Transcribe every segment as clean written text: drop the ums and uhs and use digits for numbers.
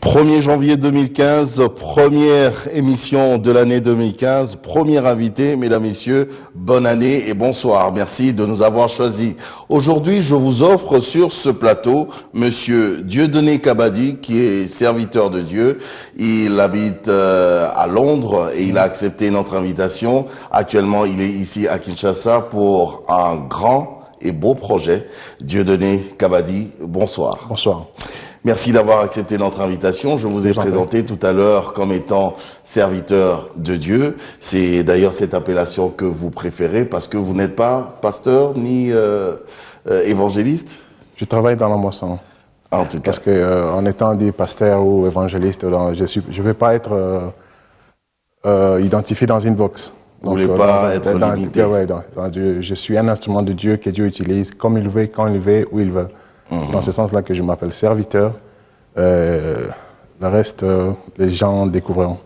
1er janvier 2015, première émission de l'année 2015, premier invité, mesdames, messieurs, bonne année et bonsoir. Merci de nous avoir choisis. Aujourd'hui, je vous offre sur ce plateau Monsieur Dieudonné Kabadi, qui est serviteur de Dieu. Il habite à Londres et il a accepté notre invitation. Actuellement, il est ici à Kinshasa pour un grand et beau projet. Dieudonné Kabadi, bonsoir. Bonsoir. Merci d'avoir accepté notre invitation. Je vous ai présenté tout à l'heure comme étant serviteur de Dieu. C'est d'ailleurs cette appellation que vous préférez parce que vous n'êtes pas pasteur ni évangéliste. Je travaille dans la moisson. En tout cas. Parce que en étant dit pasteur ou évangéliste, je ne vais pas être identifié dans une box. Vous ne voulez pas être limité. Je suis un instrument de Dieu que Dieu utilise comme il veut, quand il veut, où il veut. Dans ce sens-là que je m'appelle serviteur. Le reste, les gens découvriront.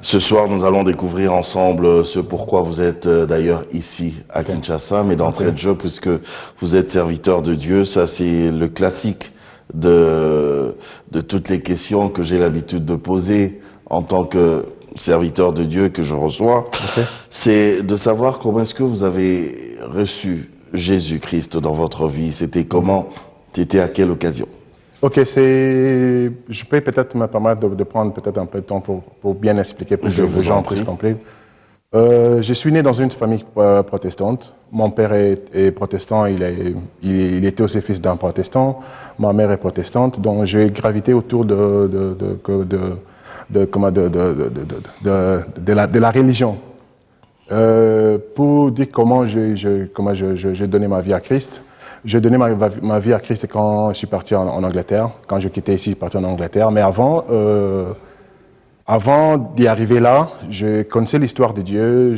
Ce soir, nous allons découvrir ensemble ce pourquoi vous êtes d'ailleurs ici à Kinshasa, mais d'entrée de jeu, puisque vous êtes serviteur de Dieu, ça c'est le classique de toutes les questions que j'ai l'habitude de poser en tant que serviteur de Dieu que je reçois. C'est de savoir comment est-ce que vous avez reçu Jésus-Christ dans votre vie. C'était comment? C'était à quelle occasion? Ok, je peux peut-être me permettre de prendre peut-être un peu de temps pour bien expliquer pour que les gens puissent comprendre. Je suis né dans une famille protestante. Mon père est protestant, il était aussi fils d'un protestant. Ma mère est protestante, donc j'ai gravité autour de la religion. Pour dire comment j'ai donné ma vie à Christ. J'ai donné ma vie à Christ quand je suis parti en Angleterre. Quand je quittais ici, je suis parti en Angleterre. Mais avant d'y arriver là, je connaissais l'histoire de Dieu.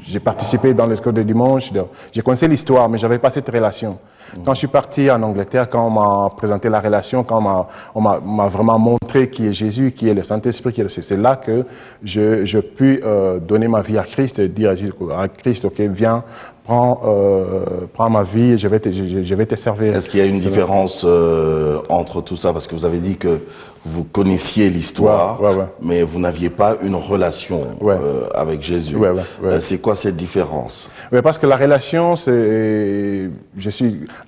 J'ai participé dans l'école de dimanche. Je connaissais l'histoire, mais j'avais pas cette relation. Quand je suis parti en Angleterre, quand on m'a présenté la relation, quand on m'a vraiment montré qui est Jésus, qui est le Saint-Esprit, c'est là que je puis donner ma vie à Christ et dire à Christ, ok, viens, prends ma vie et je vais te servir. Est-ce qu'il y a une différence entre tout ça? Parce que vous avez dit que vous connaissiez l'histoire, mais vous n'aviez pas une relation avec Jésus. C'est quoi cette différence? Parce que la relation,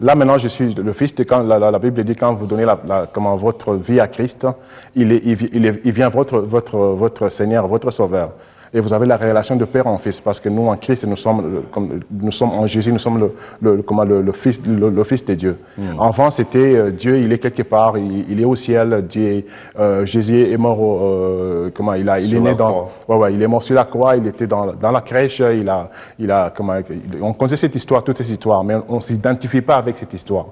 maintenant je suis le fils de quand la Bible dit quand vous donnez comment votre vie à Christ, il vient votre Seigneur, votre Sauveur. Et vous avez la relation de père en fils, parce que nous, en Christ, nous sommes en Jésus, nous sommes le fils de Dieu. Avant, c'était Dieu, il est quelque part, il est au ciel. Jésus est mort, il est né il est mort sur la croix, il était dans la crèche, on connaissait cette histoire, toute cette histoire, mais on s'identifie pas avec cette histoire.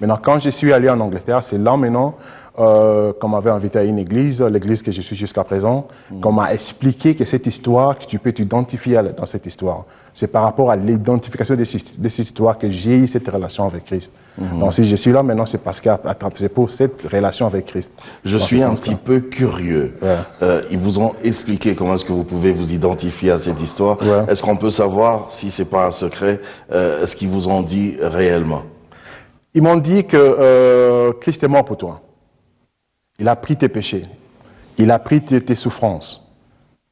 Maintenant, quand je suis allé en Angleterre, c'est là maintenant qu'on m'avait invité à une église, l'église que je suis jusqu'à présent, qu'on m'a expliqué que cette histoire, que tu peux t'identifier dans cette histoire. C'est par rapport à l'identification de cette histoire que j'ai eu cette relation avec Christ. Donc si je suis là maintenant, c'est parce que c'est pour cette relation avec Christ. Je suis un petit peu curieux. Ils vous ont expliqué comment est-ce que vous pouvez vous identifier à cette histoire. Est-ce qu'on peut savoir, si c'est pas un secret, ce qu'ils vous ont dit réellement? Ils m'ont dit que Christ est mort pour toi. Il a pris tes péchés. Il a pris tes souffrances.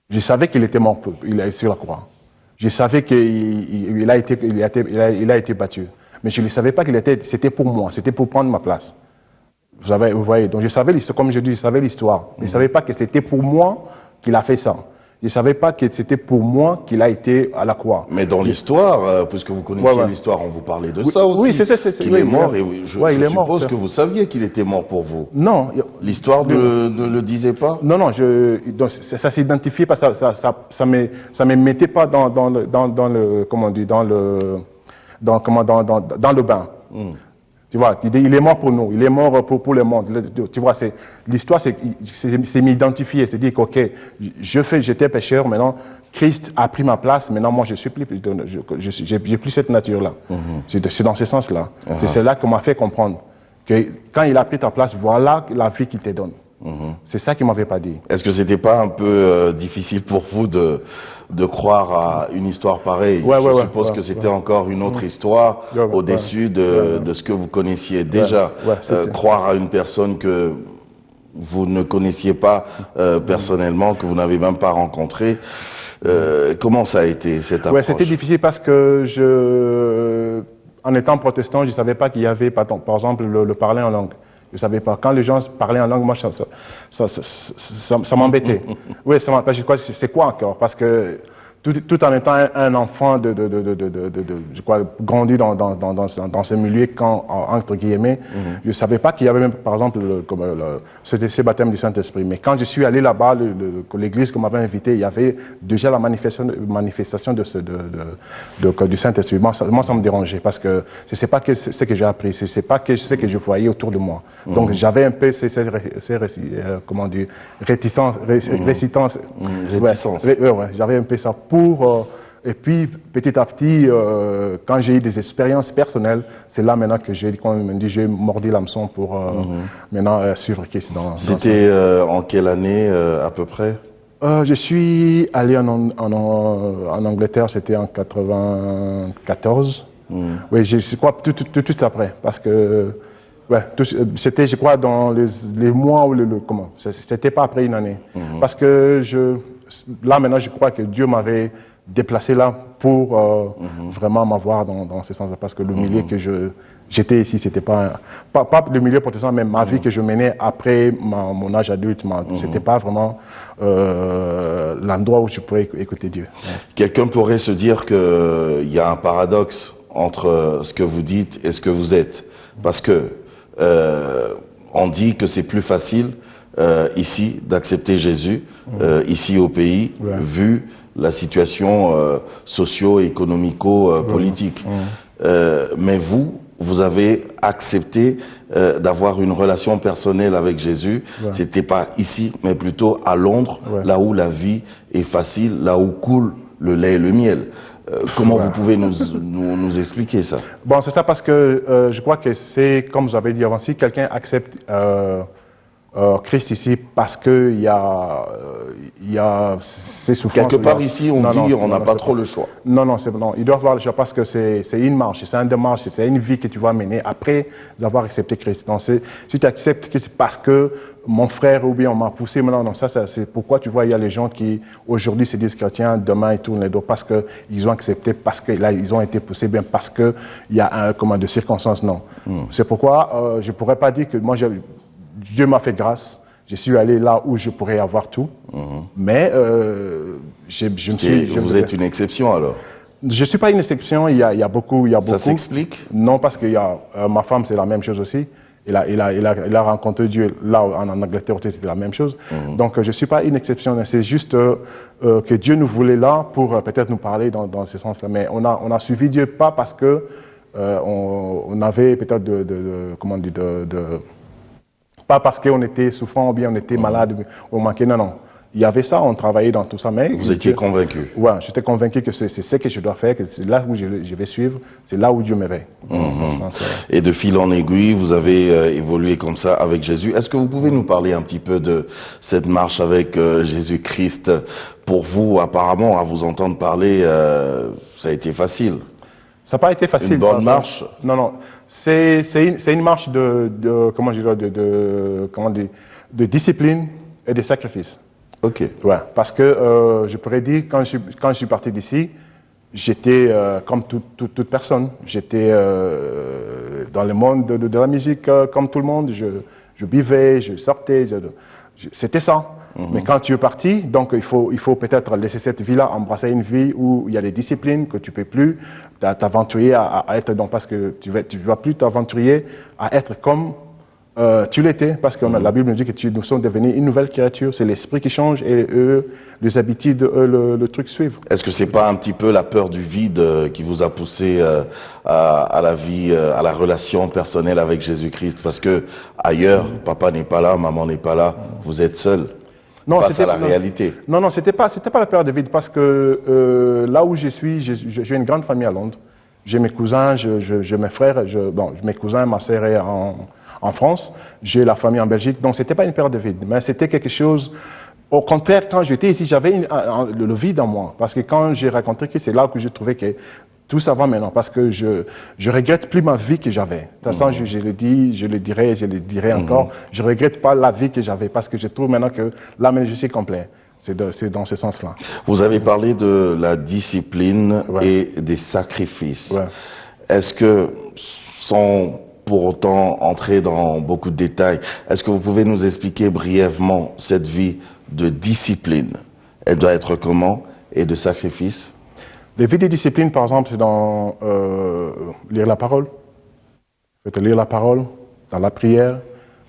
Je savais qu'il était mort, il est sur la croix. Je savais qu'il a été battu. Mais je ne savais pas c'était pour moi, c'était pour prendre ma place. Vous voyez, donc je savais l'histoire, comme je dis, je savais l'histoire. Mais je ne savais pas que c'était pour moi qu'il a fait ça. Je ne savais pas que c'était pour moi qu'il a été à la croix. Mais dans l'histoire, puisque vous connaissez l'histoire, on vous parlait de ça aussi. Oui, c'est. Il est mort et je suppose que vous saviez qu'il était mort pour vous. Non. L'histoire ne le disait pas? Non, donc ça s'identifie pas, ça me mettait pas dans le bain. Tu vois, il est mort pour nous, il est mort pour le monde. Tu vois, l'histoire, c'est m'identifier, c'est dire que, ok, j'étais pécheur, maintenant, Christ a pris ma place, maintenant, moi, je suis plus, j'ai plus cette nature-là. C'est dans ce sens-là. C'est cela qu'on m'a fait comprendre. Que quand il a pris ta place, voilà la vie qu'il te donne. C'est ça qu'il m'avait pas dit. Est-ce que c'était pas un peu difficile pour vous de croire à une histoire pareille? Je suppose que c'était encore une autre histoire au-dessus de ce que vous connaissiez déjà. Croire à une personne que vous ne connaissiez pas personnellement, que vous n'avez même pas rencontrée. Comment ça a été cette approche? C'était difficile parce que en étant protestant, je ne savais pas qu'il y avait, par exemple, le parler en langue. Je ne savais pas. Quand les gens parlaient en langue, moi, ça m'embêtait. Oui, ça m'embêtait. Je crois, c'est quoi encore? Parce que tout en étant un enfant je crois, grandi dans ce milieu, entre guillemets, je ne savais pas qu'il y avait même, par exemple, ce baptême du Saint-Esprit. Mais quand je suis allé là-bas, l'église qu'on m'avait invité, il y avait déjà la manifestation du Saint-Esprit. Moi, ça me dérangeait parce que ce n'est pas ce que j'ai appris, ce n'est pas ce que je voyais autour de moi. Donc, j'avais un peu réticence. J'avais un peu ça. Et puis, petit à petit, quand j'ai eu des expériences personnelles, c'est là maintenant que j'ai mordu l'hameçon pour maintenant suivre Christ. C'était en quelle année à peu près? Je suis allé en Angleterre, c'était en 94. Oui, je crois tout après, parce que c'était, je crois, dans les mois où comment. C'était pas après une année, parce que là maintenant, je crois que Dieu m'avait déplacé là pour vraiment m'avoir dans ce sens-là, parce que le milieu que j'étais ici, c'était pas le milieu protestant, mais ma vie que je menais après mon âge adulte, c'était pas vraiment l'endroit où je pourrais écouter Dieu. Quelqu'un pourrait se dire qu'il y a un paradoxe entre ce que vous dites et ce que vous êtes, parce que on dit que c'est plus facile ici d'accepter Jésus, ici au pays, vu la situation socio-économico-politique. Mais vous avez accepté d'avoir une relation personnelle avec Jésus. C'était pas ici, mais plutôt à Londres, là où la vie est facile, là où coule le lait et le miel. Comment vous pouvez nous expliquer ça? Bon, c'est ça parce que je crois que c'est, comme vous avez dit avant, si quelqu'un accepte Christ ici parce qu'il y a ces souffrances. Quelque part ici, on dit on n'a pas trop le choix. Non, il doit avoir le choix parce que c'est une marche, c'est une démarche, c'est une vie que tu vas mener après avoir accepté Christ. Donc, si tu acceptes Christ parce que mon frère ou bien on m'a poussé, non, ça c'est pourquoi tu vois, il y a les gens qui aujourd'hui se disent chrétiens, demain ils tournent les dos parce qu'ils ont accepté, parce que là ils ont été poussés, bien parce qu'il y a de circonstances, non. C'est pourquoi je ne pourrais pas dire que moi Dieu m'a fait grâce, je suis allé là où je pourrais avoir tout, mais vous êtes une exception alors? Je ne suis pas une exception, il y a beaucoup. Ça s'explique? Non, parce que ma femme, c'est la même chose aussi. Il a rencontré Dieu là en Angleterre, c'était la même chose. Donc, je ne suis pas une exception. C'est juste que Dieu nous voulait là pour peut-être nous parler dans ce sens-là. Mais on a suivi Dieu pas parce que on avait peut-être pas parce qu'on était souffrant ou bien on était malade ou manqué. Non. Il y avait ça, on travaillait dans tout ça. Mais vous étiez convaincu? Oui, j'étais convaincu que c'est ce que je dois faire, que c'est là où je vais suivre, c'est là où Dieu me veille. Et de fil en aiguille, vous avez évolué comme ça avec Jésus. Est-ce que vous pouvez nous parler un petit peu de cette marche avec Jésus-Christ? Pour vous, apparemment, à vous entendre parler, ça a été facile. Ça n'a pas été facile. Une bonne marche? Non. C'est une marche de discipline et de sacrifice. Ok. Ouais, parce que je pourrais dire, quand je suis parti d'ici, j'étais comme toute personne. J'étais dans le monde de la musique comme tout le monde. Je buvais, je sortais. C'était ça. Mais quand tu es parti, donc il faut peut-être laisser cette vie-là, embrasser une vie où il y a des disciplines que tu ne peux plus t'aventurer à être, donc parce que tu ne vas plus t'aventurer à être comme tu l'étais, parce que la Bible nous dit que nous sommes devenus une nouvelle créature, c'est l'esprit qui change et eux, les habitudes, le truc suivent. Est-ce que c'est pas un petit peu la peur du vide qui vous a poussé à la vie, à la relation personnelle avec Jésus-Christ? Parce que ailleurs, papa n'est pas là, maman n'est pas là, vous êtes seul face à la réalité. Non, c'était pas la peur du vide, parce que là où je suis, j'ai une grande famille à Londres. J'ai mes cousins, j'ai mes frères, mes cousins, ma sœur est en France, j'ai la famille en Belgique, donc c'était pas une période de vide, mais c'était quelque chose. Au contraire, quand j'étais ici, j'avais le vide en moi, parce que quand j'ai rencontré Christ, c'est là que je trouvais que tout ça va maintenant, parce que je regrette plus ma vie que j'avais. De toute façon, je le dis, je le dirai encore. Je regrette pas la vie que j'avais, parce que je trouve maintenant que là, maintenant, je suis complet. C'est dans ce sens-là. Vous avez parlé de la discipline et des sacrifices. Ouais. Est-ce que, sans pour autant entrer dans beaucoup de détails, est-ce que vous pouvez nous expliquer brièvement cette vie de discipline? Elle doit être comment? Et de sacrifice? Les vies de discipline, par exemple, c'est dans lire la parole. Lire la parole, dans la prière,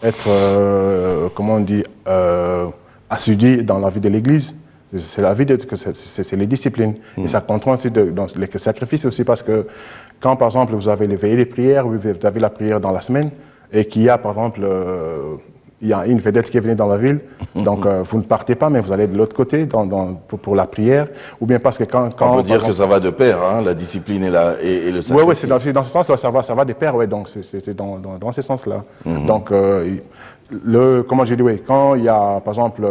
être, comment on dit, assidu dans la vie de l'Église. C'est la vie c'est les disciplines. Et ça comprend aussi dans les sacrifices aussi, parce que quand, par exemple, vous avez les veillées des prières, vous avez la prière dans la semaine, et qu'il y a, par exemple, il y a une vedette qui est venue dans la ville, donc vous ne partez pas, mais vous allez de l'autre côté pour la prière, ou bien parce que quand on peut dire exemple, que ça va de pair, hein, la discipline et le sacrifice. Oui, c'est dans ce sens-là, ça va de pair, ouais, donc c'est dans ce sens-là. Donc, comment j'ai dit, oui, quand il y a, par exemple,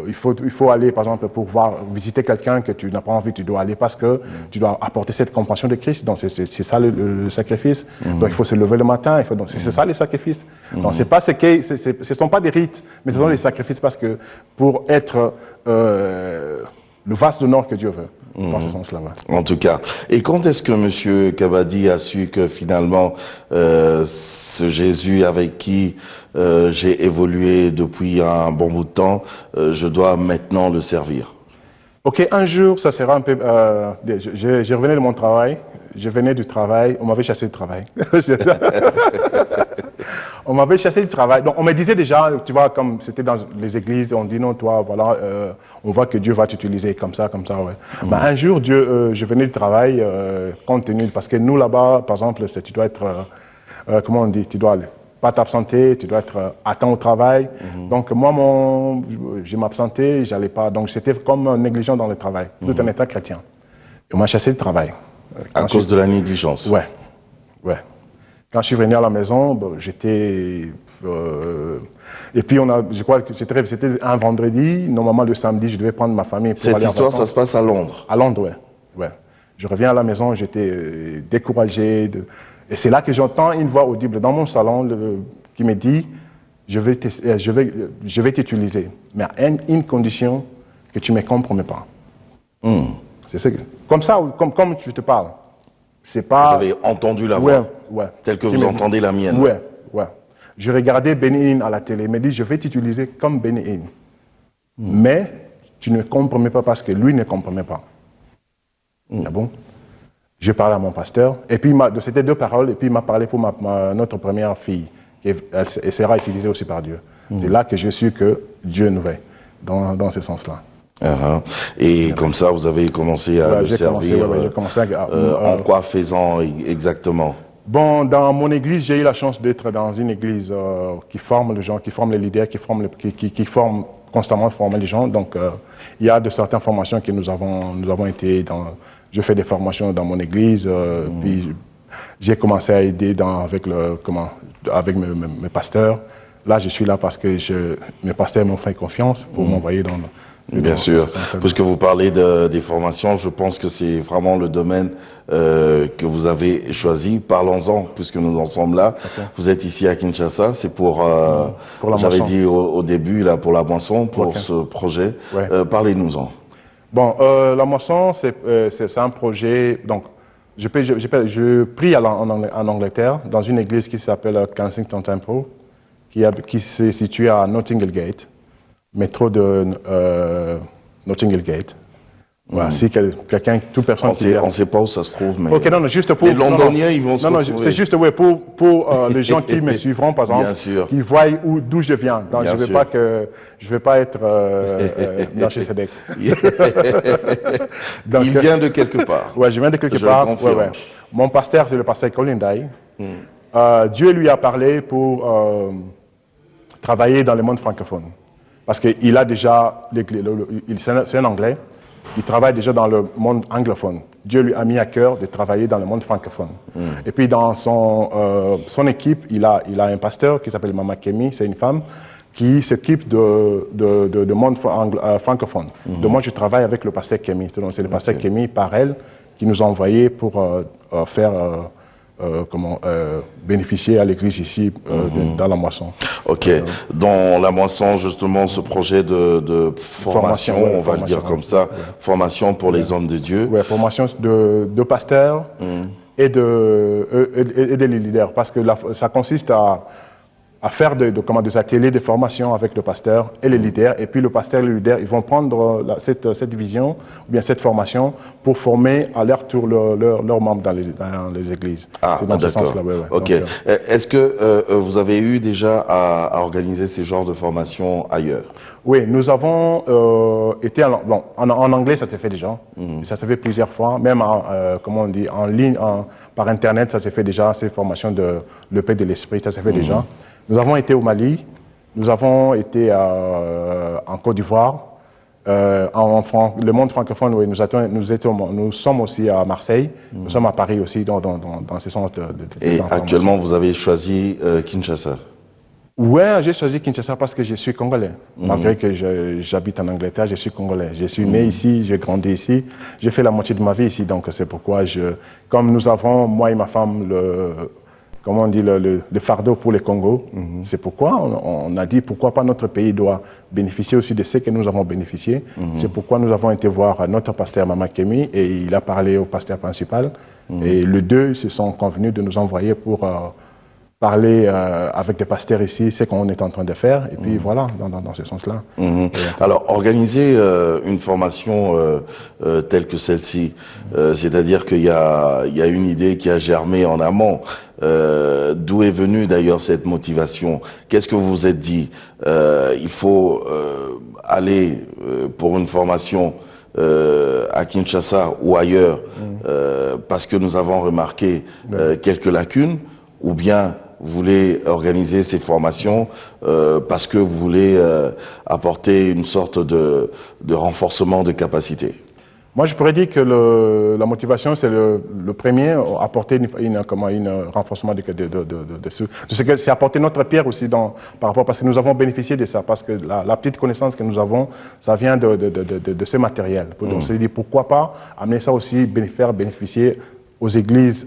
il faut aller, par exemple, pour visiter quelqu'un que tu n'as pas envie, tu dois aller parce que tu dois apporter cette compassion de Christ, donc c'est ça le sacrifice. Donc il faut se lever le matin, donc c'est ça les sacrifices. Donc ce sont pas des rites, mais ce sont des sacrifices parce que pour être le vaste honneur que Dieu veut. Dans ce sens-là. En tout cas. Et quand est-ce que M. Kabadi a su que finalement, ce Jésus avec qui j'ai évolué depuis un bon bout de temps, je dois maintenant le servir? Ok, un jour, ça sera un peu... je revenais de mon travail, je venais du travail, on m'avait chassé du travail. On m'avait chassé du travail. Donc, on me disait déjà, tu vois, comme c'était dans les églises, on dit non, toi, voilà, on voit que Dieu va t'utiliser comme ça, ouais. Ben, un jour, je venais du travail, compte tenu, parce que nous, là-bas, par exemple, tu dois être, comment on dit, tu dois pas t'absenter, tu dois être à temps au travail. Donc, moi, je m'absentais, j'allais pas. Donc, c'était comme un négligent dans le travail, tout en étant chrétien. Et on m'a chassé du travail. À cause de la négligence? Ouais. Quand je suis venu à la maison, j'étais... et puis, je crois que c'était un vendredi. Normalement, le samedi, je devais prendre ma famille pour aller en vacances. Cette histoire, ça se passe à Londres? À Londres, ouais. Je reviens à la maison, j'étais découragé. Et c'est là que j'entends une voix audible dans mon salon qui me dit « Je vais t'utiliser, mais à une condition que tu ne me compromets pas. » C'est comme ça, comme je te parle. C'est pas... Vous avez entendu la voix, telle que vous entendez la mienne. Ouais. Je regardais Benny Hinn à la télé. Il me dit, je vais t'utiliser comme Benny Hinn. Mais tu ne compromets pas parce que lui ne compromet pas. Ah bon? Je parle à mon pasteur. Et puis, c'était 2 paroles. Et puis, il m'a parlé pour notre première fille. Elle sera utilisée aussi par Dieu. C'est là que je suis que Dieu nous veille, dans ce sens-là. Et comme ça, vous avez commencé à le servir. J'ai commencé en quoi faisant exactement? Bon, dans mon église, j'ai eu la chance d'être dans une église qui forme les gens, qui forme les leaders, qui forme constamment former les gens. Donc, il y a de certaines formations que nous avons été dans. Je fais des formations dans mon église, puis j'ai commencé à aider avec mes pasteurs. Là, je suis là parce que mes pasteurs m'ont fait confiance pour m'envoyer dans. Bien sûr. Puisque vous parlez des formations, je pense que c'est vraiment le domaine que vous avez choisi. Parlons-en, puisque nous en sommes là. Okay. Vous êtes ici à Kinshasa, c'est pour j'avais dit au début, là, pour la moisson, pour ce projet. Parlez-nous-en. Bon, la moisson, c'est un projet... Donc, je prie en Angleterre, dans une église qui s'appelle Kensington Temple, qui se situe à Notting Hill Gate. Métro de Notting Hill Gate. Voilà, si quelqu'un, toute personne on ne sait pas où ça se trouve, mais... Ok, non, juste pour... Les Londoniens, ils vont se retrouver. C'est juste pour les gens qui me suivront, par exemple, qui voient d'où je viens. Donc, je vais pas être dans chez Sedek. Il vient de quelque part. Ouais, je viens de quelque part. Ouais. Mon pasteur, c'est le pasteur Colin Dai. Dieu lui a parlé pour travailler dans le monde francophone. Parce qu'il a déjà, c'est un Anglais, il travaille déjà dans le monde anglophone. Dieu lui a mis à cœur de travailler dans le monde francophone. Et puis dans son équipe, il a un pasteur qui s'appelle Mama Kemi, c'est une femme qui s'occupe de monde francophone. Donc moi, je travaille avec le pasteur Kemi. Donc c'est le pasteur Kemi par elle qui nous a envoyés pour faire bénéficier à l'église ici dans la moisson. Ok. Dans la moisson, justement, ce projet de formation, on va le dire comme ça, formation pour les hommes de Dieu. Oui, formation de pasteurs et des leaders, parce que ça consiste à faire des ateliers de formation avec le pasteur et les leaders. Et puis le pasteur et le leader, ils vont prendre cette vision, ou bien cette formation, pour former à leur tour leurs membres dans les églises. Ah, c'est dans ce sens-là, ouais. Ok. Donc, est-ce que vous avez eu déjà à organiser ces genres de formations ailleurs? Oui, nous avons été en anglais, ça s'est fait déjà. Ça s'est fait plusieurs fois, même comment on dit, en ligne, par Internet, ça s'est fait déjà. Ces formations de l'épée de l'esprit, ça s'est fait déjà. Nous avons été au Mali, nous avons été en Côte d'Ivoire, le monde francophone, oui, nous sommes aussi à Marseille, nous sommes à Paris aussi, dans ces centres Et actuellement, vous avez choisi Kinshasa? Oui, j'ai choisi Kinshasa parce que je suis congolais. Malgré que j'habite en Angleterre, je suis congolais. Je suis né ici, j'ai grandi ici, j'ai fait la moitié de ma vie ici, donc c'est pourquoi comme nous avons, moi et ma femme, le fardeau pour le Congo. C'est pourquoi on a dit pourquoi pas notre pays doit bénéficier aussi de ce que nous avons bénéficié. C'est pourquoi nous avons été voir notre pasteur Mama Kemi et il a parlé au pasteur principal. Et les deux se sont convenus de nous envoyer pour parler avec des pasteurs ici, ce qu'on est en train de faire. Et puis voilà, dans ce sens-là. Alors, organiser une formation telle que celle-ci, c'est-à-dire qu'il y a une idée qui a germé en amont. D'où est venue d'ailleurs cette motivation? Qu'est-ce que vous vous êtes dit? Il faut aller pour une formation à Kinshasa ou ailleurs parce que nous avons remarqué quelques lacunes, ou bien vous voulez organiser ces formations parce que vous voulez apporter une sorte de renforcement de capacité? Moi, je pourrais dire que la motivation, c'est le premier, apporter un renforcement de ce que c'est apporter notre pierre aussi par rapport, parce que nous avons bénéficié de ça, parce que la petite connaissance que nous avons, ça vient de ce matériel. Donc, on s'est dit pourquoi pas amener ça aussi, faire bénéficier aux églises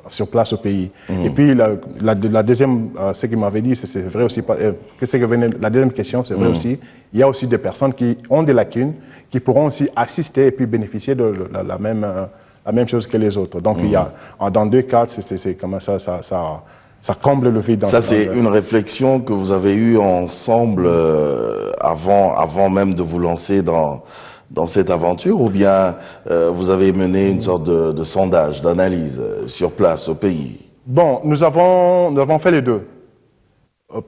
sur place au pays. Et puis la deuxième, ce qu'il m'avait dit, c'est vrai aussi, la deuxième question, c'est vrai aussi, il y a aussi des personnes qui ont des lacunes, qui pourront aussi assister et puis bénéficier de la même chose que les autres. Donc il y a, dans deux cas, c'est comme ça comble le vide. Ça, c'est une réflexion que vous avez eue ensemble avant même de vous lancer dans cette aventure, ou bien vous avez mené une sorte de sondage, d'analyse sur place au pays? Bon, nous avons fait les deux.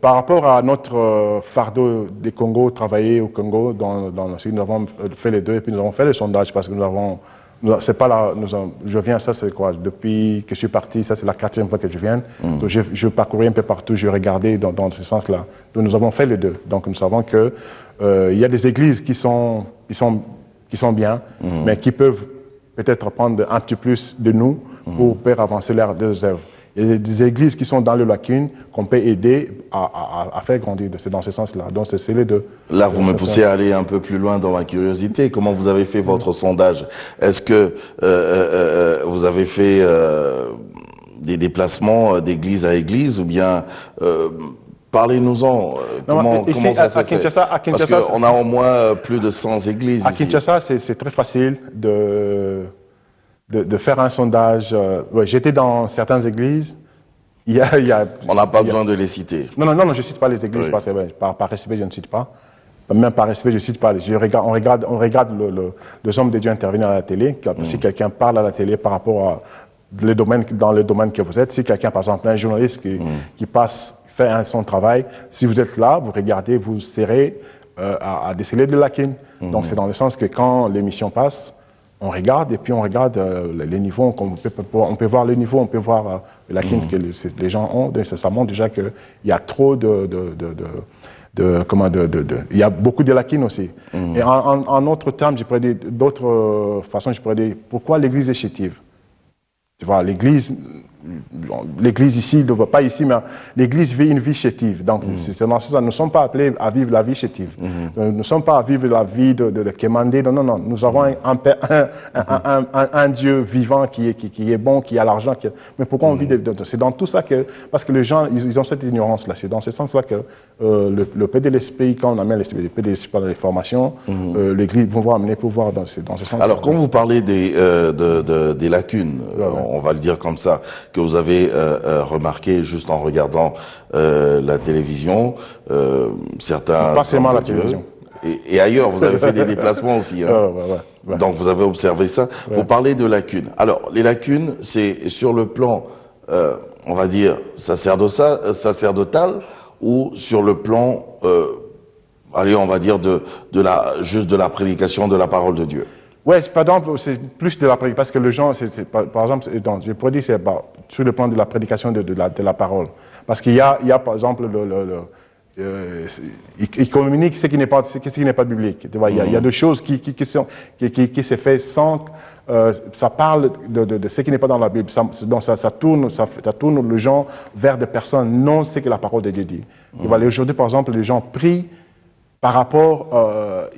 Par rapport à notre fardeau des Congo, travailler au Congo, nous avons fait les deux, et puis nous avons fait le sondage parce que je viens, ça c'est quoi? Depuis que je suis parti, ça c'est la 4e fois que je viens. Donc je parcourais un peu partout, je regardais dans ce sens-là. Donc nous avons fait les deux. Donc nous savons que il y a des églises qui sont bien, mais qui peuvent peut-être prendre un petit plus de nous pour faire avancer leurs œuvres. Il y a des églises qui sont dans les lacunes qu'on peut aider à faire grandir. C'est dans ce sens-là. Donc c'est les deux. Là, vous me poussez à aller un peu plus loin dans ma curiosité. Comment vous avez fait votre sondage? Est-ce que vous avez fait des déplacements d'église à église, ou bien parlez-nous-en. Comment ça s'est fait? Parce qu'on a au moins plus de 100 églises à ici. Kinshasa, c'est très facile de faire un sondage. J'étais dans certaines églises. On n'a pas besoin de les citer. Non, je ne cite pas les églises, par respect, je ne cite pas. Même par respect, je ne cite pas. On regarde les hommes de Dieu intervenir à la télé. Si quelqu'un parle à la télé par rapport à dans le domaine que vous êtes, si quelqu'un, par exemple, un journaliste qui fait son travail, si vous êtes là, vous regardez, vous serez à déceler de lacunes. Donc c'est dans le sens que quand l'émission passe, on regarde et puis on regarde les niveaux, on peut voir le niveau, on peut voir les lacunes que les gens ont. Donc ça montre déjà qu'il y a trop de il y a beaucoup de lacunes aussi. Et en autres termes, je pourrais dire, d'autres façons, je pourrais dire, pourquoi l'Église est chétive? Tu vois, l'Église ici, pas ici, mais l'Église vit une vie chétive. Donc, c'est dans ce sens, nous ne sommes pas appelés à vivre la vie chétive. Nous ne sommes pas à vivre la vie de Kémandé. Non, non, non. Nous avons un Dieu vivant qui est bon, qui a l'argent. Mais pourquoi on vit c'est dans tout ça que... Parce que les gens, ils ont cette ignorance-là. C'est dans ce sens-là que le Père de l'Esprit, quand on amène le Père de l'Esprit par les formations, l'Église va amener pouvoir dans ce sens-là. Alors, quand vous parlez des lacunes, on va le dire comme ça, que vous avez remarqué juste en regardant la télévision, certains... Pas seulement la télévision. Et ailleurs, vous avez fait des déplacements aussi. Hein. Ouais. Donc, vous avez observé ça. Vous parlez de lacunes. Alors, les lacunes, c'est sur le plan, on va dire, sacerdotal ou sur le plan, allez, on va dire, juste de la prédication de la parole de Dieu. Oui, par exemple, c'est plus de la prédication, parce que les gens, par exemple, je pourrais dire c'est sur le plan de la prédication de la parole. Parce qu'il y a, par exemple, il communique ce qui n'est pas biblique. Tu vois, il y a des choses qui se fait sans, ça parle de ce qui n'est pas dans la Bible. Donc ça tourne les gens vers des personnes, non ce que la parole de Dieu dit. Tu vois, aujourd'hui, par exemple, les gens prient par rapport,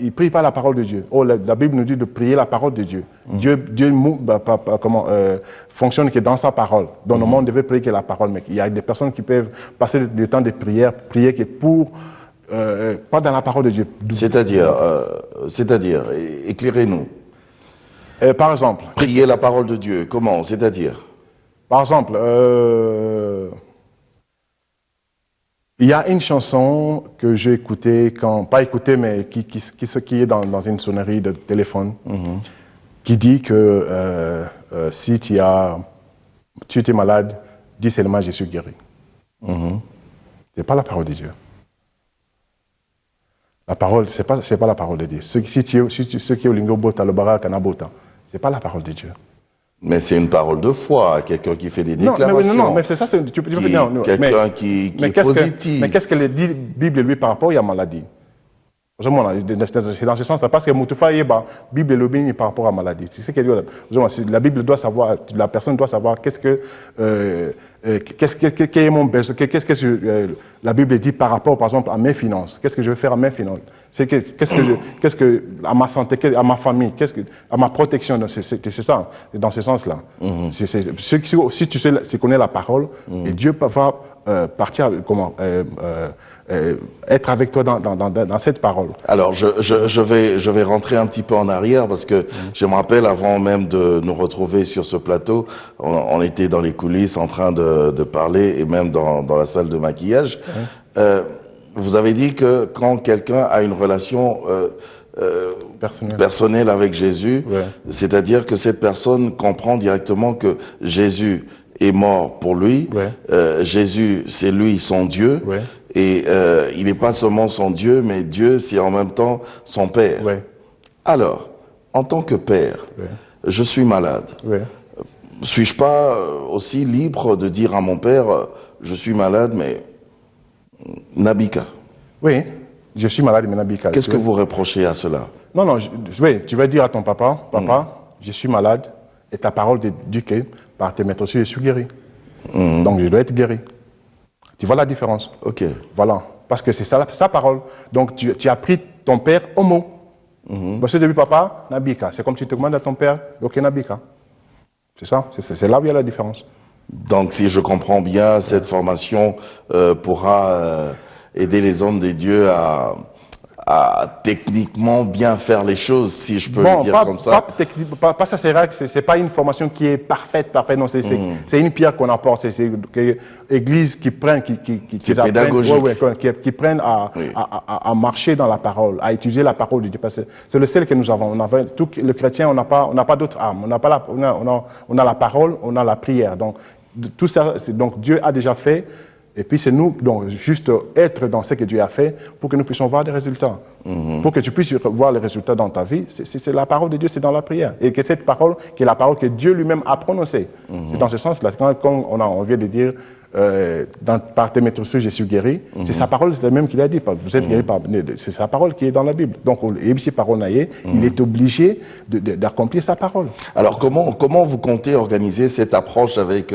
ils ne prient pas la parole de Dieu. La Bible nous dit de prier la parole de Dieu. Dieu fonctionne que dans sa parole. Dans le monde, on devait prier que la parole. Mais il y a des personnes qui peuvent passer du temps de prière, prier que pour, pas dans la parole de Dieu. C'est-à-dire, éclairez-nous. Par exemple. Prier la parole de Dieu, comment? C'est-à-dire? Par exemple, il y a une chanson que j'ai écoutée, pas écoutée, mais qui est dans une sonnerie de téléphone, qui dit que si tu es malade, dis seulement je suis guéri. Ce n'est pas la parole de Dieu. La parole, c'est pas la parole de Dieu. Ce qui est au lingo talobara kanabota, c'est pas la parole de Dieu. Mais c'est une parole de foi, quelqu'un qui fait des déclarations. Non, mais c'est ça, tu peux dire. Quelqu'un qui est positif. Mais qu'est-ce que la Bible lui par rapport à la maladie? C'est dans ce sens-là, parce que Moutoufa la Bible le bénit par rapport à la maladie. C'est ce que la Bible doit savoir, la personne doit savoir qu'est-ce que est mon besoin, qu'est-ce que la Bible dit par rapport, par exemple, à mes finances. Qu'est-ce que je vais faire à mes finances? Qu'est-ce que à ma santé, à ma famille, à ma protection. C'est ça, dans ce sens-là. Si tu connais la parole, et Dieu va partir, être avec toi dans cette parole. Alors, je vais rentrer un petit peu en arrière parce que je me rappelle, avant même de nous retrouver sur ce plateau, on était dans les coulisses en train de parler et même dans la salle de maquillage. Vous avez dit que quand quelqu'un a une relation personnelle avec Jésus, c'est-à-dire que cette personne comprend directement que Jésus est mort pour lui. Jésus, c'est lui son Dieu. Et il n'est pas seulement son Dieu, mais Dieu, c'est en même temps son Père. Alors, en tant que Père, je suis malade. Suis-je pas aussi libre de dire à mon Père, je suis malade, mais Nabika? Oui, je suis malade, mais Nabika. Qu'est-ce que vous reprochez à cela? Non, tu vas dire à ton papa, je suis malade, et ta parole dit que par tes maîtres aussi, je suis guéri. Donc, je dois être guéri. Tu vois la différence? Ok. Voilà. Parce que c'est ça sa parole. Donc, tu as pris ton père au mot. Parce que depuis papa, Nabika. C'est comme si tu te demandes à ton père, ok, Nabika. C'est ça. C'est là où il y a la différence. Donc, si je comprends bien, cette formation pourra aider les hommes des dieux à techniquement bien faire les choses, si je peux le dire comme ça. Pas ça, c'est pas une formation qui est parfaite. Non, c'est une pierre qu'on apporte. C'est l'église qui prennent, c'est pédagogique. Qui prennent à marcher dans la parole, à utiliser la parole de Dieu. Parce que c'est le seul que nous avons. Tout le chrétien, on n'a pas d'autre arme. On a la parole, on a la prière. Donc, tout ça, donc Dieu a déjà fait. Et puis c'est nous, donc, juste être dans ce que Dieu a fait pour que nous puissions voir des résultats. Pour que tu puisses voir les résultats dans ta vie, c'est la parole de Dieu, c'est dans la prière. Et que cette parole, qui est la parole que Dieu lui-même a prononcée. C'est dans ce sens-là. Quand on vient de dire, par tes maîtrises, je suis guéri, c'est sa parole, c'est le même qu'il a dit. Vous êtes guéri par... C'est sa parole qui est dans la Bible. Donc, ABC Parole Naïe, il est obligé d'accomplir sa parole. Alors, comment vous comptez organiser cette approche avec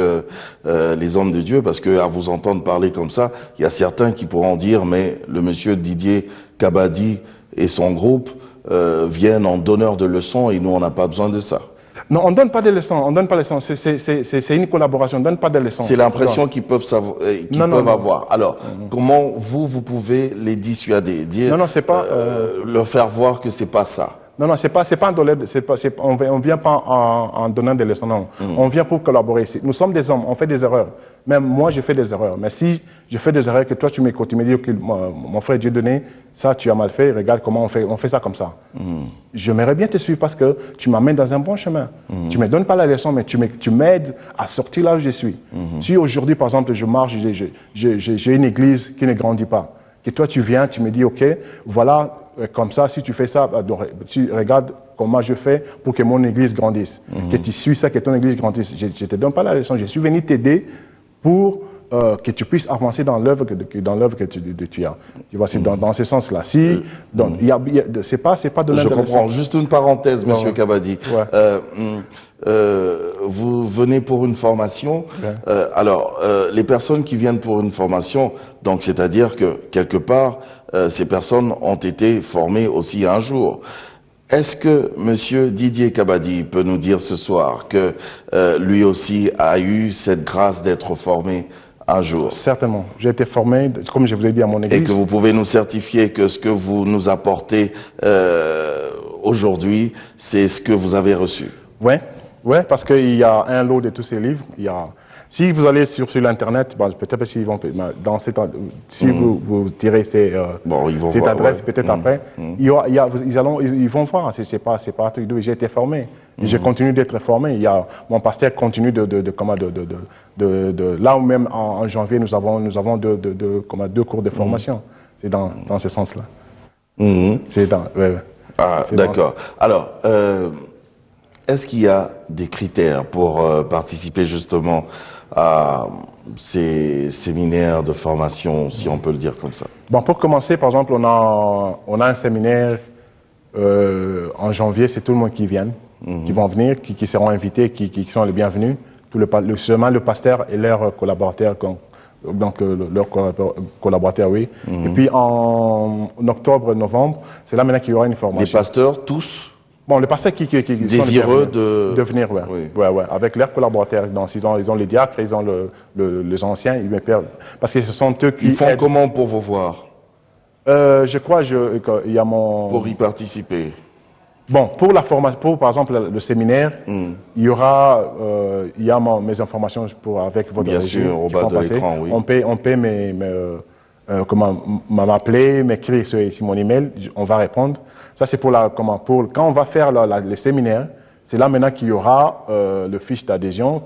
les hommes de Dieu? Parce que à vous entendre parler comme ça, il y a certains qui pourront dire, mais le monsieur Didier Kabadi et son groupe viennent en donneur de leçons et nous, on n'a pas besoin de ça. Non, on ne donne pas de leçons, on donne pas de leçons. C'est une collaboration, on ne donne pas de leçons. C'est l'impression qu'ils peuvent savoir, avoir. Alors, comment vous pouvez les dissuader, dire, non, c'est pas, leur faire voir que c'est pas ça? Non, c'est pas un dollar, on vient pas en donnant des leçons, non. On vient pour collaborer. Nous sommes des hommes, on fait des erreurs. Même moi, je fais des erreurs. Mais si je fais des erreurs, que toi, tu m'écoutes, tu me dis, okay, mon frère Dieudonné, ça, tu as mal fait, regarde comment on fait ça comme ça. J'aimerais bien te suivre parce que tu m'amènes dans un bon chemin. Tu me donnes pas la leçon, mais tu m'aides à sortir là où je suis. Si aujourd'hui, par exemple, je marche, j'ai une église qui ne grandit pas, que toi, tu viens, tu me dis, OK, voilà, comme ça, si tu fais ça, tu regardes comment je fais pour que mon église grandisse. Que tu suis ça, que ton église grandisse. Je ne te donne pas la leçon, je suis venu t'aider pour que tu puisses avancer dans l'œuvre que tu as. Tu vois, c'est dans ce sens-là. Si, c'est pas de Je comprends. Juste une parenthèse, Monsieur Kabadi. Vous venez pour une formation. Alors, les personnes qui viennent pour une formation, donc c'est-à-dire que quelque part, ces personnes ont été formées aussi un jour. Est-ce que Monsieur Didier Kabadi peut nous dire ce soir que lui aussi a eu cette grâce d'être formé un jour? Certainement. J'ai été formé, comme je vous ai dit, à mon église. Et que vous pouvez nous certifier que ce que vous nous apportez aujourd'hui, c'est ce que vous avez reçu? Oui. Oui, parce qu'il y a un lot de tous ces livres. Si vous allez sur l'Internet, peut-être s'ils vont si vous tirez cette adresse, peut-être après, ils vont voir. C'est pas un truc d'où j'ai été formé. Et je continue d'être formé. Mon pasteur continue là où même en janvier, nous avons deux cours de formation. C'est dans ce sens-là. Ah, d'accord. Alors, est-ce qu'il y a des critères pour participer justement à ces séminaires de formation, si on peut le dire comme ça? Bon, pour commencer, par exemple, on a un séminaire en janvier, c'est tout le monde qui vient, qui vont venir, qui seront invités, qui sont les bienvenus. Seulement le pasteur et leurs collaborateurs, donc leurs collaborateurs, oui. Et puis en octobre, novembre, c'est là maintenant qu'il y aura une formation. Les pasteurs, tous? Bon, les pasteurs qui désireux de venir, ouais. Oui. Ouais, avec leurs collaborateurs. Donc, ils ont les diacres, ils ont les anciens, parce que ce sont eux qui Ils font comment pour vous voir? Je crois il y a mon... Pour y participer. Bon, pour la formation, par exemple, le séminaire, il y aura, il y a mes informations avec votre Bien sûr, au bas de l'écran, oui. On peut m'appeler, m'écrire sur mon email, on va répondre. Ça, c'est quand on va faire les séminaires, c'est là maintenant qu'il y aura le fiche d'adhésion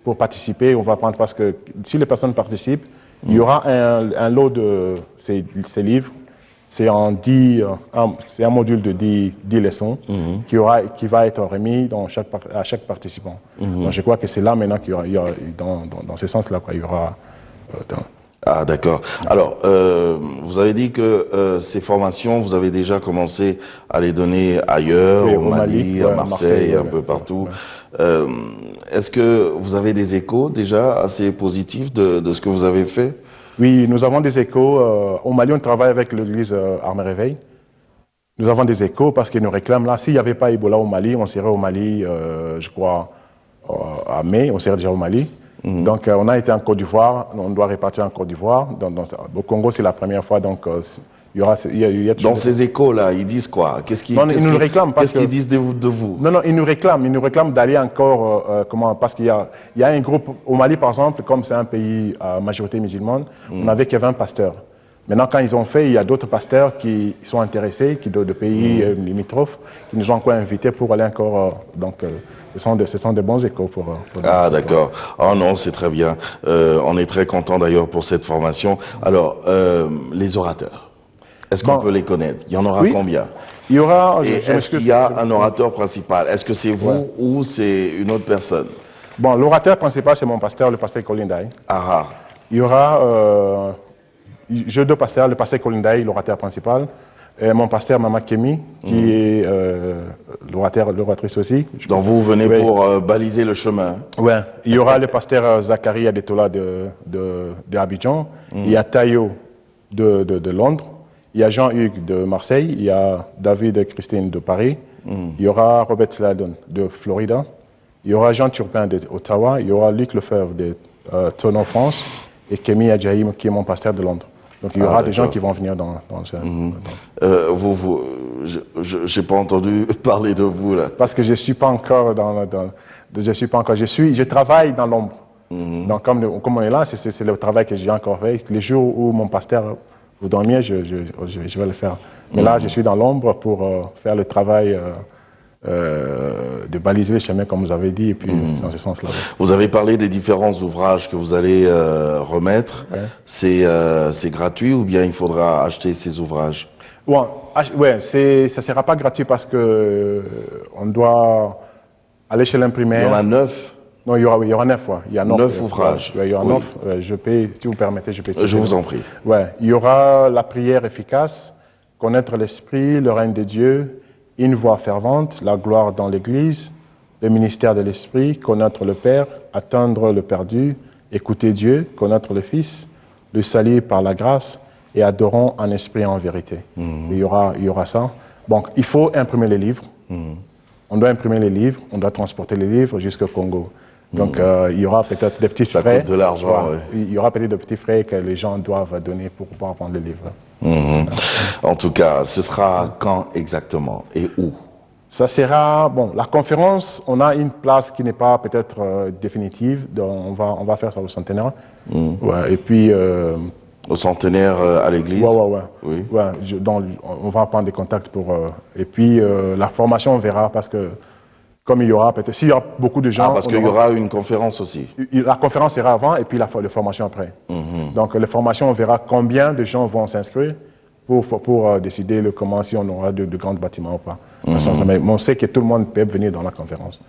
pour participer, on va prendre, parce que si les personnes participent, il y aura un lot de ces livres. C'est c'est un module de 10 leçons qui va être remis à chaque participant. Donc, je crois que c'est là maintenant qu'il y aura dans ce sens-là, il y aura... Ah, d'accord. Alors, vous avez dit que ces formations, vous avez déjà commencé à les donner ailleurs, oui, au Mali, à Marseille, un peu partout. Est-ce que vous avez des échos déjà assez positifs de ce que vous avez fait? Oui, nous avons des échos. Au Mali, on travaille avec l'église Armée Réveil. Nous avons des échos parce qu'ils nous réclament là. S'il n'y avait pas Ebola au Mali, on serait au Mali, je crois, à mai, on serait déjà au Mali. Donc, on a été en Côte d'Ivoire, on doit repartir en Côte d'Ivoire. Au Congo, c'est la première fois, donc il y a dans ces échos-là, ils disent quoi? Ils nous réclament. Qu'est-ce qu'ils disent de vous? Non, ils nous réclament d'aller encore, parce qu'il y a un groupe, au Mali par exemple, comme c'est un pays à majorité musulmane, on n'avait que 20 pasteurs. Maintenant, quand ils ont fait, il y a d'autres pasteurs qui sont intéressés, de pays limitrophes, qui nous ont encore invités pour aller encore. Donc, ce sont des bons échos pour ah, d'accord. Oh non, c'est très bien. On est très content d'ailleurs pour cette formation. Alors, les orateurs. Est-ce qu'on peut les connaître? Il y en aura Oui. combien? Il y aura... Et est-ce qu'il y a un orateur principal? Est-ce que c'est vous ou c'est une autre personne? Bon, l'orateur principal, c'est mon pasteur, le pasteur Kolindaï. Ah, Il y aura... j'ai deux pasteurs, le pasteur Kolindaï, l'orateur principal, et mon pasteur Mama Kemi, qui est l'oratrice aussi. donc vous venez pour baliser le chemin. Oui. Il y aura le pasteur Zachary Adetola de Abidjan. Il y a Tayo de Londres. Il y a Jean-Hugues de Marseille. Il y a David et Christine de Paris. Il y aura Robert Ladon de Florida. Il y aura Jean Turpin d'Ottawa. Il y aura Luc Lefebvre de Tonon, France. Et Kemi Adjaïm, qui est mon pasteur de Londres. Donc il y aura des gens qui vont venir dans ce... j'ai pas entendu parler de vous là. Parce que je suis pas encore je travaille dans l'ombre. Donc comme on est là, c'est le travail que j'ai encore fait. Les jours où mon pasteur vous dormiez, je vais le faire. Mais là, je suis dans l'ombre pour faire le travail de baliser les chemins, comme vous avez dit, et puis dans ce sens-là. Vous avez parlé des différents ouvrages que vous allez remettre. Ouais. C'est gratuit ou bien il faudra acheter ces ouvrages? Ouais, ça sera pas gratuit parce que on doit aller chez l'imprimeur. Il y en a 9? Non, il y aura 9, ouais. Il y a 9 ouvrages. Ouais, il y aura 9. Je paye, si vous permettez, je paye. Je vous en prie. Ouais, il y aura la prière efficace, connaître l'Esprit, le règne de Dieu, une voix fervente, la gloire dans l'Église, le ministère de l'Esprit, connaître le Père, atteindre le perdu, écouter Dieu, connaître le Fils, le salut par la grâce et adorons en esprit et en vérité. Il y aura ça. Donc, il faut imprimer les livres. On doit imprimer les livres, on doit transporter les livres jusqu'au Congo. Donc, il y aura peut-être des petits frais. Ça coûte de l'argent, oui. Il y aura peut-être des petits frais que les gens doivent donner pour pouvoir prendre les livres. En tout cas, ce sera quand exactement et où? Ça sera, la conférence, on a une place qui n'est pas peut-être définitive, donc on va faire ça au centenaire. Ouais, et puis... au centenaire à l'église? Ouais. Oui. Ouais, donc on va prendre des contacts pour... et puis la formation, on verra, parce que comme il y aura peut-être... S'il y a beaucoup de gens... Ah, parce qu'il y aura une conférence aussi? La conférence sera avant et puis la formation après. Donc la formation, on verra combien de gens vont s'inscrire pour décider comment, si on aura de grands bâtiments ou pas. Mais on sait que tout le monde peut venir dans la conférence.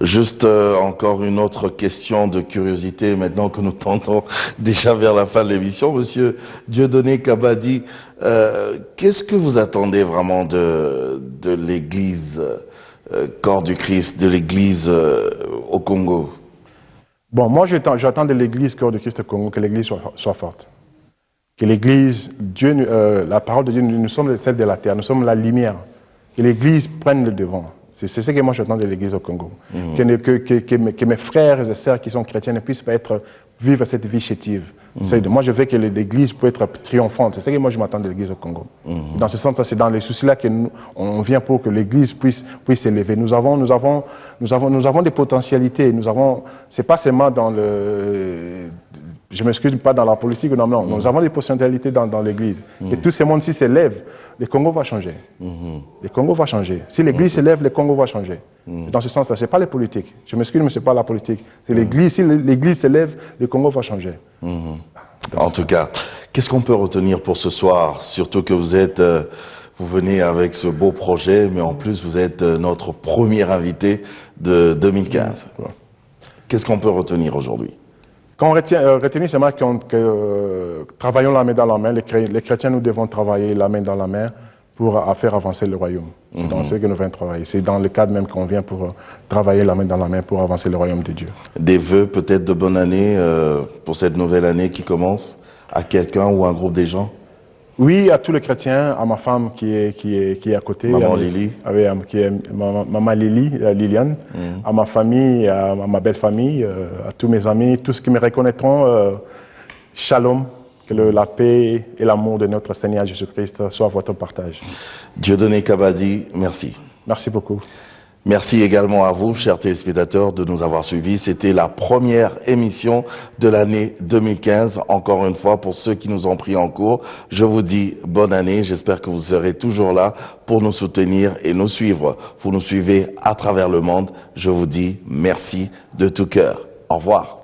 Juste encore une autre question de curiosité, maintenant que nous tendons déjà vers la fin de l'émission. Monsieur Dieudonné Kabadi, qu'est-ce que vous attendez vraiment de l'Église Corps du Christ, de l'Église au Congo? Bon, moi j'attends de l'Église Corps du Christ au Congo que l'Église soit forte. Que l'Église, la parole de Dieu, nous sommes celle de la terre, nous sommes la lumière. Que l'Église prenne le devant. C'est ce que moi j'attends de l'Église au Congo. Que mes frères et sœurs qui sont chrétiens ne puissent pas vivre cette vie chétive. Moi je veux que l'Église puisse être triomphante. C'est ce que moi je m'attends de l'Église au Congo. Dans ce sens, c'est dans les soucis-là qu'on vient pour que l'Église puisse s'élever. Nous avons des potentialités. C'est pas seulement dans le... Je ne m'excuse pas dans la politique, non. Nous avons des potentialités dans l'Église. Et tout ce monde-ci s'élève, le Congo va changer. Le Congo va changer. Si l'Église s'élève, le Congo va changer. Dans ce sens-là, ce n'est pas les politiques. Je m'excuse, mais ce n'est pas la politique. C'est l'Église. Si l'Église s'élève, le Congo va changer. En tout cas, qu'est-ce qu'on peut retenir pour ce soir? Surtout que vous venez avec ce beau projet, mais en plus, vous êtes notre premier invité de 2015. Qu'est-ce qu'on peut retenir aujourd'hui? Quand on retient seulement que travaillons la main dans la main, les chrétiens, nous devons travailler la main dans la main pour faire avancer le royaume. C'est dans ce que nous venons travailler. C'est dans le cadre même qu'on vient pour travailler la main dans la main pour avancer le royaume de Dieu. Des vœux peut-être de bonne année pour cette nouvelle année qui commence à quelqu'un ou à un groupe des gens? Oui, à tous les chrétiens, à ma femme qui est à côté. Maman Lily. Qui est maman Liliane. À ma famille, à ma belle famille, à tous mes amis, tous ceux qui me reconnaîtront. Shalom, que la paix et l'amour de notre Seigneur Jésus-Christ soient votre partage. Dieudonné Kabadi, merci. Merci beaucoup. Merci également à vous, chers téléspectateurs, de nous avoir suivis. C'était la première émission de l'année 2015. Encore une fois, pour ceux qui nous ont pris en cours, je vous dis bonne année. J'espère que vous serez toujours là pour nous soutenir et nous suivre. Vous nous suivez à travers le monde. Je vous dis merci de tout cœur. Au revoir.